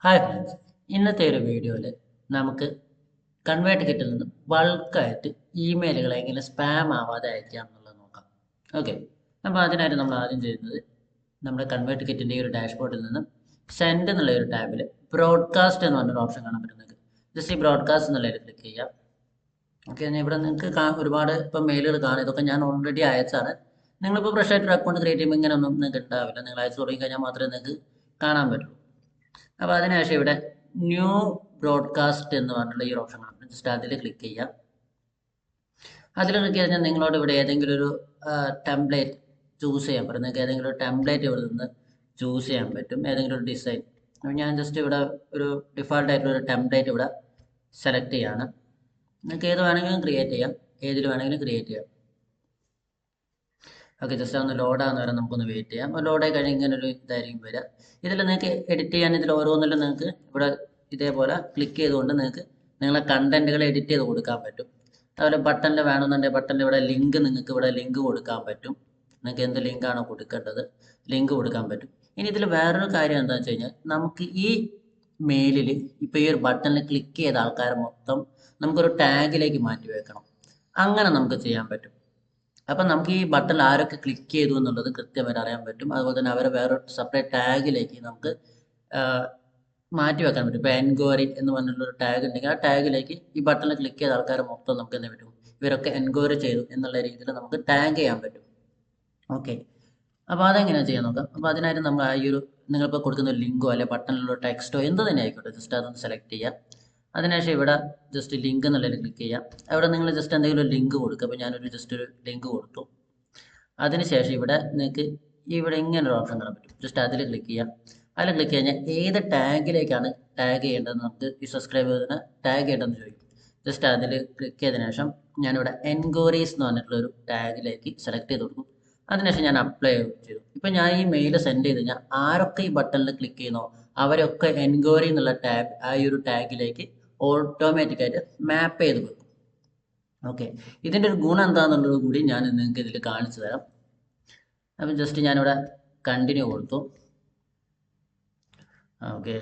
Hi friends, ഇന്നത്തെ ഒരു വീഡിയോയിൽ നമുക്ക് കൺവേർട്ട് കിറ്റിൽ നിന്ന് ബൾക്കായിട്ട് ഇമെയിലുകൾ എങ്ങനെ സ്പാം ആവാതെ അയക്കാം എന്നുള്ളത് നോക്കാം. ഓക്കെ, അപ്പോൾ അതിനായിട്ട് നമ്മൾ ആദ്യം ചെയ്യുന്നത് നമ്മുടെ കൺവേർട്ട് കിറ്റിൻ്റെ ഈ ഒരു ഡാഷ്ബോർഡിൽ നിന്ന് സെൻഡ് എന്നുള്ള ഒരു ടാബിൽ ബ്രോഡ്കാസ്റ്റ് എന്ന് പറഞ്ഞൊരു ഓപ്ഷൻ കാണാൻ പറ്റുന്നത്. ജസ്റ്റ് ഈ ബ്രോഡ്കാസ്റ്റ് എന്നുള്ളതിൽ ക്ലിക്ക് ചെയ്യാം. ഓക്കെ, ഇവിടെ നിങ്ങൾക്ക് ഒരുപാട് ഇപ്പം മെയിലുകൾ കാണും. ഇതൊക്കെ ഞാൻ ഓൾറെഡി അയച്ചാണ്. നിങ്ങളിപ്പോൾ ഫ്രഷ് ആയിട്ട് ഒരു അക്കൗണ്ട് ക്രിയേറ്റ് ചെയ്യുമ്പോൾ ഇങ്ങനെ ഒന്നും നിങ്ങൾക്ക് ഉണ്ടാവില്ല. നിങ്ങൾ അയച്ചു തുടങ്ങി കഴിഞ്ഞാൽ മാത്രമേ നിങ്ങൾക്ക് കാണാൻ പറ്റുള്ളൂ. അപ്പോൾ അതിനുശേഷം ഇവിടെ ന്യൂ ബ്രോഡ്കാസ്റ്റ് എന്ന് പറഞ്ഞിട്ടുള്ള ഈ ഒരു ഓപ്ഷൻ കാണാം. ജസ്റ്റ് അതിൽ ക്ലിക്ക് ചെയ്യാം. അതിൽ ക്ലിക്ക് ചെയ്ത് കഴിഞ്ഞാൽ നിങ്ങളോട് ഇവിടെ ഏതെങ്കിലും ഒരു ടെംപ്ലേറ്റ് ചൂസ് ചെയ്യാൻ പറ്റും. നിങ്ങൾക്ക് ഏതെങ്കിലും ഒരു ടെംപ്ലേറ്റ് ഇവിടെ നിന്ന് ചൂസ് ചെയ്യാൻ പറ്റും, ഏതെങ്കിലും ഒരു ഡിസൈൻ. അപ്പോൾ ഞാൻ ജസ്റ്റ് ഇവിടെ ഒരു ഡിഫാൾട്ട് ആയിട്ടുള്ള ഒരു ടെംപ്ലേറ്റ് ഇവിടെ സെലക്ട് ചെയ്യാണ്. നിങ്ങൾക്ക് ഏത് വേണമെങ്കിലും ക്രിയേറ്റ് ചെയ്യാം, ഏതിൽ വേണമെങ്കിലും ക്രിയേറ്റ് ചെയ്യാം. ഓക്കെ, ജസ്റ്റ് ഒന്ന് ലോഡാകുന്ന വരെ നമുക്കൊന്ന് വെയിറ്റ് ചെയ്യാം. ലോഡായി കഴിഞ്ഞാൽ ഇങ്ങനെ ഒരു ഇതായിരിക്കും വരിക. ഇതിൽ നിങ്ങൾക്ക് എഡിറ്റ് ചെയ്യാൻ ഇതിൽ ഓരോന്നിലും നിങ്ങൾക്ക് ഇവിടെ ഇതേപോലെ ക്ലിക്ക് ചെയ്തുകൊണ്ട് നിങ്ങൾക്ക് നിങ്ങളെ കണ്ടന്റുകൾ എഡിറ്റ് ചെയ്ത് കൊടുക്കാൻ പറ്റും. അതുപോലെ ബട്ടണിൽ വേണമെന്നുണ്ടെങ്കിൽ ബട്ടണിൽ ഇവിടെ ലിങ്ക് നിങ്ങൾക്ക് ഇവിടെ ലിങ്ക് കൊടുക്കാൻ പറ്റും. നിങ്ങൾക്ക് എന്ത് ലിങ്കാണോ കൊടുക്കേണ്ടത് ലിങ്ക് കൊടുക്കാൻ പറ്റും. ഇനി ഇതിൽ വേറൊരു കാര്യം എന്താണെന്ന് വെച്ച് കഴിഞ്ഞാൽ നമുക്ക് ഈ മെയിലിൽ ഇപ്പോൾ ഈ ഒരു ബട്ടണിൽ ക്ലിക്ക് ചെയ്ത ആൾക്കാരെ മൊത്തം നമുക്കൊരു ടാഗിലേക്ക് മാറ്റി വെക്കണം. അങ്ങനെ നമുക്ക് ചെയ്യാൻ പറ്റും. അപ്പം നമുക്ക് ഈ ബട്ടണിൽ ആരൊക്കെ ക്ലിക്ക് ചെയ്തു എന്നുള്ളത് കൃത്യമായിട്ട് അറിയാൻ പറ്റും. അതുപോലെ തന്നെ അവരെ വേറെ സെപ്പറേറ്റ് ടാഗിലേക്ക് നമുക്ക് മാറ്റി വെക്കാൻ പറ്റും. ഇപ്പോൾ എൻക്വയറി എന്ന് പറഞ്ഞിട്ടുള്ളൊരു ടാഗ് ഉണ്ടെങ്കിൽ ആ ടാഗിലേക്ക് ഈ ബട്ടണിൽ ക്ലിക്ക് ചെയ്ത ആൾക്കാരെ മൊത്തം നമുക്ക് എന്ത് പറ്റും, ഇവരൊക്കെ എൻക്വയറി ചെയ്തു എന്നുള്ള രീതിയിൽ നമുക്ക് ടാഗ് ചെയ്യാൻ പറ്റും. ഓക്കെ, അപ്പോൾ അതെങ്ങനെയാണ് ചെയ്യാൻ നോക്കാം. അപ്പോൾ അതിനായിട്ട് നമ്മൾ ആ ഈ ഒരു നിങ്ങളിപ്പോൾ കൊടുക്കുന്ന ഒരു ലിങ്കോ അല്ലെങ്കിൽ ബട്ടണിലുള്ള ടെക്സ്റ്റോ എന്ത് തന്നെ ആയിക്കോട്ടെ, ജസ്റ്റ് അതൊന്ന് സെലക്ട് ചെയ്യാം. അതിനുശേഷം ഇവിടെ ജസ്റ്റ് ലിങ്ക് എന്നുള്ളതിൽ ക്ലിക്ക് ചെയ്യാം. അവിടെ നിങ്ങൾ ജസ്റ്റ് എന്തെങ്കിലും ഒരു ലിങ്ക് കൊടുക്കുക. അപ്പോൾ ഞാനൊരു ജസ്റ്റ് ഒരു ലിങ്ക് കൊടുത്തു. അതിനുശേഷം ഇവിടെ നിങ്ങൾക്ക് ഇവിടെ ഇങ്ങനെ ഒരു ഓപ്ഷൻ കാണാൻ പറ്റും. ജസ്റ്റ് അതിൽ ക്ലിക്ക് ചെയ്യാം. അതിൽ ക്ലിക്ക് കഴിഞ്ഞാൽ ഏത് ടാഗിലേക്കാണ് ടാഗ് ചെയ്യേണ്ടതെന്ന് നമുക്ക് ഈ സബ്സ്ക്രൈബേഴ്സിന് ടാഗ് ചെയ്യേണ്ടതെന്ന് ചോദിക്കും. ജസ്റ്റ് അതിൽ ക്ലിക്ക് ചെയ്തതിനു ശേഷം ഞാനിവിടെ എൻക്വയറീസ് എന്ന് പറഞ്ഞിട്ടുള്ള ഒരു ടാഗിലേക്ക് സെലക്ട് ചെയ്ത് കൊടുക്കും. അതിനുശേഷം ഞാൻ അപ്ലൈ ചെയ്തു. ഇപ്പം ഞാൻ ഈ മെയിൽ സെൻഡ് ചെയ്ത് കഴിഞ്ഞാൽ ആരൊക്കെ ഈ ബട്ടണിൽ ക്ലിക്ക് ചെയ്യുന്നോ അവരൊക്കെ എൻക്വയറി എന്നുള്ള ടാഗ് ആ ഈ ഒരു ടാഗിലേക്ക് ഓട്ടോമാറ്റിക്കായിട്ട് മാപ്പ് ചെയ്ത് വെക്കും. ഓക്കെ, ഇതിൻ്റെ ഒരു ഗുണം എന്താണെന്നുള്ളത് കൂടി ഞാൻ നിങ്ങൾക്ക് ഇതിൽ കാണിച്ചു തരാം. അപ്പം ജസ്റ്റ് ഞാനിവിടെ കണ്ടിന്യൂ കൊടുത്തു. ഓക്കെ,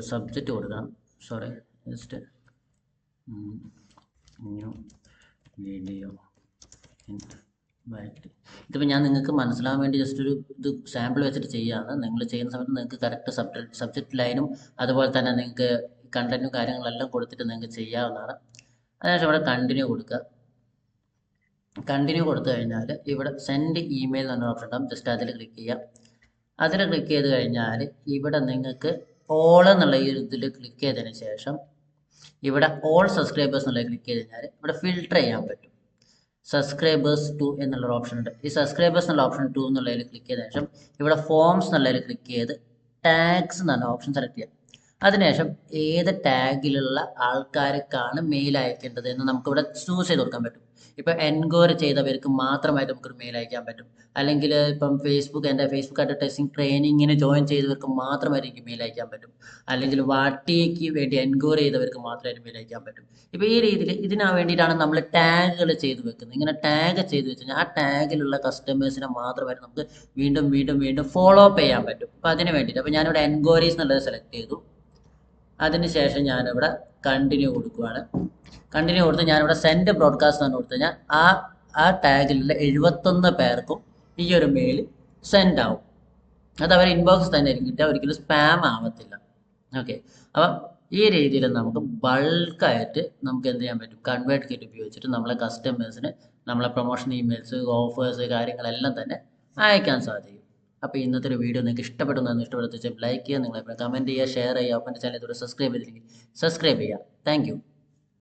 സബ്ജക്റ്റ് കൊടുക്കണം. സോറി, ജസ്റ്റ് ന്യൂ വീഡിയോ ഇതിപ്പോൾ ഞാൻ നിങ്ങൾക്ക് മനസ്സിലാവാൻ വേണ്ടി ജസ്റ്റ് ഒരു ഇത് സാമ്പിൾ വെച്ചിട്ട് ചെയ്യുകയാണ്. നിങ്ങൾ ചെയ്യുന്ന സമയത്ത് നിങ്ങൾക്ക് കറക്റ്റ് സബ്ജക്റ്റ് ലൈനും അതുപോലെ തന്നെ നിങ്ങൾക്ക് കണ്ടന്റും കാര്യങ്ങളെല്ലാം കൊടുത്തിട്ട് നിങ്ങൾക്ക് ചെയ്യാവുന്നതാണ്. അതിനുശേഷം ഇവിടെ കണ്ടിന്യൂ കൊടുക്കുക. കണ്ടിന്യൂ കൊടുത്തു കഴിഞ്ഞാൽ ഇവിടെ സെൻഡ് ഇമെയിൽ എന്നൊരു ഓപ്ഷൻ ഉണ്ടാകും. ജസ്റ്റ് അതിൽ ക്ലിക്ക് ചെയ്യാം. അതിൽ ക്ലിക്ക് ചെയ്ത് കഴിഞ്ഞാൽ ഇവിടെ നിങ്ങൾക്ക് ഓൾ എന്നുള്ള ഈ ഇതിൽ ക്ലിക്ക് ചെയ്തതിന് ശേഷം ഇവിടെ ഓൾ സബ്സ്ക്രൈബേഴ്സ് എന്നുള്ളത് ക്ലിക്ക് ചെയ്ത് കഴിഞ്ഞാൽ ഇവിടെ ഫിൽട്ടർ ചെയ്യാൻ പറ്റും. സബ്സ്ക്രൈബേഴ്സ് 2 എന്നുള്ളൊരു ഓപ്ഷൻ ഉണ്ട്. ഈ സബ്സ്ക്രൈബേഴ്സ് എന്നുള്ള ഓപ്ഷൻ 2 എന്നുള്ളതിൽ ക്ലിക്ക് ചെയ്തതിനു ശേഷം ഇവിടെ ഫോംസ് എന്നുള്ളതിൽ ക്ലിക്ക് ചെയ്ത് ടാഗ്സ് എന്നുള്ള ഓപ്ഷൻ സെലക്ട് ചെയ്യാം. അതിനുശേഷം ഏത് ടാഗിലുള്ള ആൾക്കാർക്കാണ് മെയിൽ അയക്കേണ്ടത് എന്ന് നമുക്കിവിടെ ചൂസ് ചെയ്ത് കൊടുക്കാൻ പറ്റും. ഇപ്പോൾ എൻക്വയറി ചെയ്തവർക്ക് മാത്രമായിട്ട് നമുക്കൊരു മെയിൽ അയക്കാൻ പറ്റും. അല്ലെങ്കിൽ ഇപ്പം എൻ്റെ ഫേസ്ബുക്ക് അഡ്വർടൈസിങ് ട്രെയിനിങ്ങിന് ജോയിൻ ചെയ്തവർക്ക് മാത്രമായിട്ട് എനിക്ക് മെയിൽ അയക്കാൻ പറ്റും. അല്ലെങ്കിൽ വാട്ടിക്ക് വേണ്ടി എൻക്വയറി ചെയ്തവർക്ക് മാത്രമായിട്ട് മെയിൽ അയക്കാൻ പറ്റും. ഇപ്പോൾ ഈ രീതിയിൽ ഇതിനു വേണ്ടിയിട്ടാണ് നമ്മൾ ടാഗുകൾ ചെയ്ത് വെക്കുന്നത്. ഇങ്ങനെ ടാഗ് ചെയ്ത് വെച്ച് കഴിഞ്ഞാൽ ആ ടാഗിലുള്ള കസ്റ്റമേഴ്സിനെ മാത്രമായിട്ട് നമുക്ക് വീണ്ടും വീണ്ടും വീണ്ടും ഫോളോ അപ്പ് ചെയ്യാൻ പറ്റും. അപ്പോൾ അതിന് വേണ്ടിയിട്ട് അപ്പോൾ ഞാനിവിടെ എൻക്വയറീസ് എന്നുള്ളത് സെലക്ട് ചെയ്തു. അതിനുശേഷം ഞാനിവിടെ കണ്ടിന്യൂ കൊടുക്കുകയാണ്. കണ്ടിന്യൂ കൊടുത്ത് ഞാനിവിടെ സെൻഡ് ബ്രോഡ്കാസ്റ്റ് എന്ന് കൊടുത്തു കഴിഞ്ഞാൽ ആ ടാഗിലുള്ള 71 പേർക്കും ഈ ഒരു മെയിൽ സെൻഡ് ആവും. അത് അവരുടെ ഇൻബോക്സ് തന്നെ ആയിരിക്കും കിട്ടുക, ഒരിക്കലും സ്പാം ആവത്തില്ല. ഓക്കെ, അപ്പം ഈ രീതിയിൽ നമുക്ക് ബൾക്കായിട്ട് നമുക്ക് എന്ത് ചെയ്യാൻ പറ്റും, കൺവേർട്ട് കിറ്റ് ഉപയോഗിച്ചിട്ട് നമ്മളെ കസ്റ്റമേഴ്സിന് നമ്മളെ പ്രൊമോഷൻ ഇമെയിൽസ് ഓഫേഴ്സ് കാര്യങ്ങളെല്ലാം തന്നെ അയക്കാൻ സാധിക്കും. അപ്പോൾ ഇന്നത്തെ ഒരു വീഡിയോ നിങ്ങൾക്ക് ഇഷ്ടപ്പെടുന്നതെന്ന് ഇഷ്ടപ്പെടുന്ന ലൈക്ക് ചെയ്യുക, നിങ്ങളെ കമൻറ്റ് ചെയ്യുക, ഷെയർ ചെയ്യുക. അപ്പം എൻ്റെ ചാനൽ ഇതുവരെ സബ്സ്ക്രൈബ് ചെയ്തില്ലെങ്കിൽ സബ്സ്ക്രൈബ് ചെയ്യുക. Thank you.